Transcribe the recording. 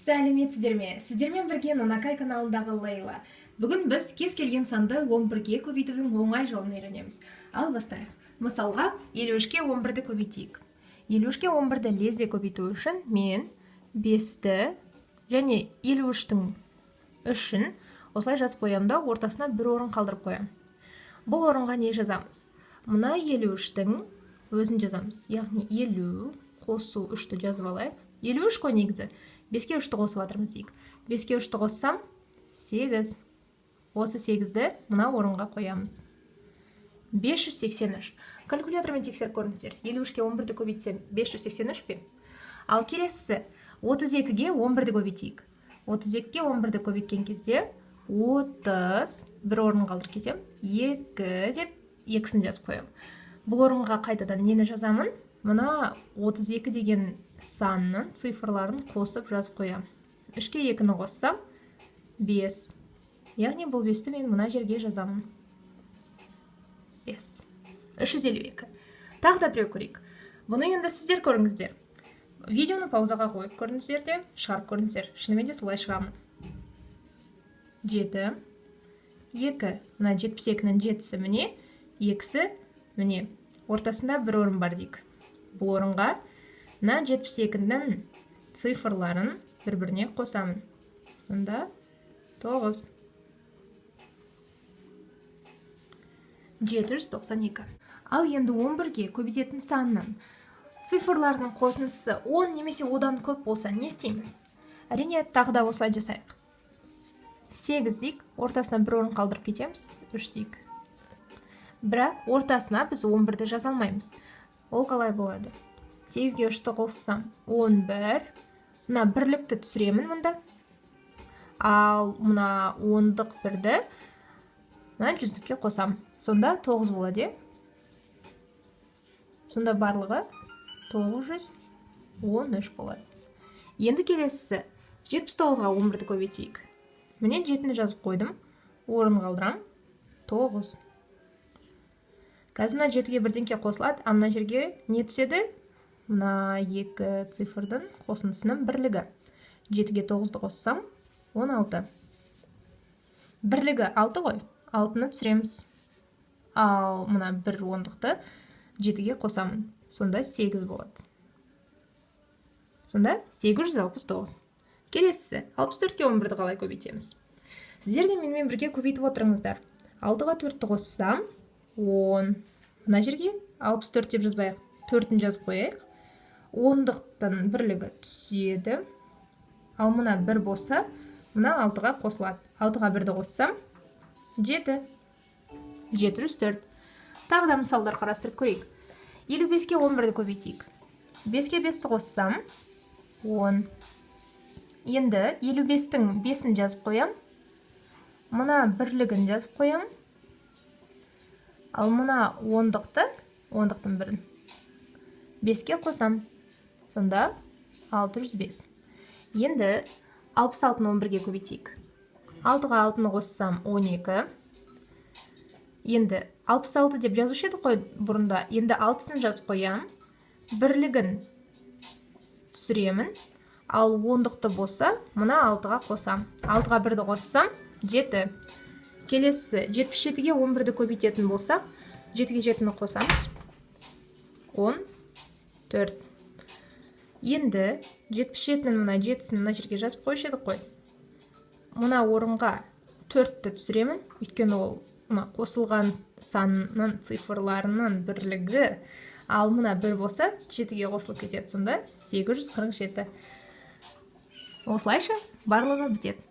Сәлеметсіздер ме? Сіздермен бірге Нанакай каналындағы Лейла. Бүгін біз кез келген санды 11-ге көбейтудің оңай жолын үйренеміз. Ал бастайық. Мысалға, 53-ке 11-ді көбейтейік. 53-ке 11-ді лезде көбейту үшін мен 5-ті және 53-тің үшін осылай жазып қоямын да, ортасына бір орын қалдырып қоямын. Бұл орынға не жазамыз? Мына 53-тің өзін жазамыз. Яғни 50 қосу 3-ті жазып алайық. 53 қой негізі. 5-ке 3-ті қосып жатырмыз дейік. 5-ке 3-ті қоссам 8. Осы 8-ді мына орынға қоямыз. 583. Калькулятормен тексеріп көріңіздер. 53-ке 11-ді көбейтсем 583 пе? Ал келесісі 32-ге 11-ді көбейтейік. 32-ге 11-ді көбейткен кезде 30 бір орын қалдырып кетем. 2 деп 2-сін жазып қоямын. Бұл орынға қайтадан нені жазамын? Мына 32 деген санның цифрларын қосып жазып қоям. 3-ке 2-ні қоссам 5. Яғни бұл 5-ті мен мына жерге жазамын. 5. 352. Тағы да біреу көрейік. Бұны енді сіздер көріңіздер. Видеоны паузаға қойып көріңіздер де, шығарып көріңіздер. Шынымен де солай шығамын. 7. 2. Мына 72-нің 7-сі міне, 2-сі міне. Ортасында бір орын бар дейік. Бұл орынға мына 72-дің цифрларын бір-біріне қосамын. Сонда 9. 792. Ал енді 11-ге көбейтетін санның цифрларының қосындысы 10 немесе одан көп болса не істейміз? Әрине, тағы да осылай жасайық. 8 дейік, ортасына бір орын қалдырып кетеміз, 3 дейік. Бірақ ортасына біз 11-ді жаза алмаймыз. Ол қалай болады? 8-ге 3-ті қоссам 11. Мына бірлікті түсіремін мұнда. Ал мына 10-дық бірді мына 100-дікке қосам. Сонда 9 болады. Сонда барлығы 913 болады. Енді келесісі 79-ға 11-ді көбейтейік. Міне 7-ні жазып қойдым. Орын қалдырам. 9. Қазір мына 7-ге бірдеңке қосылады, а мына жерге не түседі? Мына 2 цифрдың қосындысының бірлігі. 7-ге 9-ды қоссам 16. Бірлігі 6 ғой, 6-ны түсіреміз. Ал мына бір 10-дықты 7-ге қосамын. Сонда 8 болады. Сонда 869. Келесісі 64-ке 11-ді қалай көбейтеміз? Сіздер де менімен бірге көбейтіп отырыңыздар. 6-ға 4-ті қоссам 10. Мына жерге 64 деп жазбайық, 4-ін жазып қояйық. 10-дықтың бірлігі түседі. Ал мына 1 болса, мына 6-ға қосылады. 6-ға 1-ді қоссам 7. 704. Тағы да мысалдар қарастырып көрейік. 55-ке 11-ді көбейтейік. 5-ке 5-ті қоссам 10. Енді 55-тің 5-ін жазып қоям. Мына бірлігін жазып қоям. Ал мына 10-дықтың бірін 5-ке қосам. Сонда 605. Енді 66-ны 11-ге көбейтейік. 6-ға 6-ны қоссам 12. Енді 66 деп жазушы еді қой бұрында. Енді 6-сын жазып қоям. Бірлігін түсіремін. Ал 10-дықты болса, мына 6-ға қосам. 6-ға 1-ді қоссам 7. Келесі 77-ге 11-ді көбейтетін болсақ, 7-ге 7-ні қосамыз. 14. Енді 77-нің мына 7-сін мына жерге жазып қойшы едік қой. Мына орынға 4-ті түсіремін. Өйткені ол қосылған санның цифрларының бірлігі. Ал мына 1 болса, 7-ге қосылып кетеді. Сонда 847. Осылайша барлығы бітеді.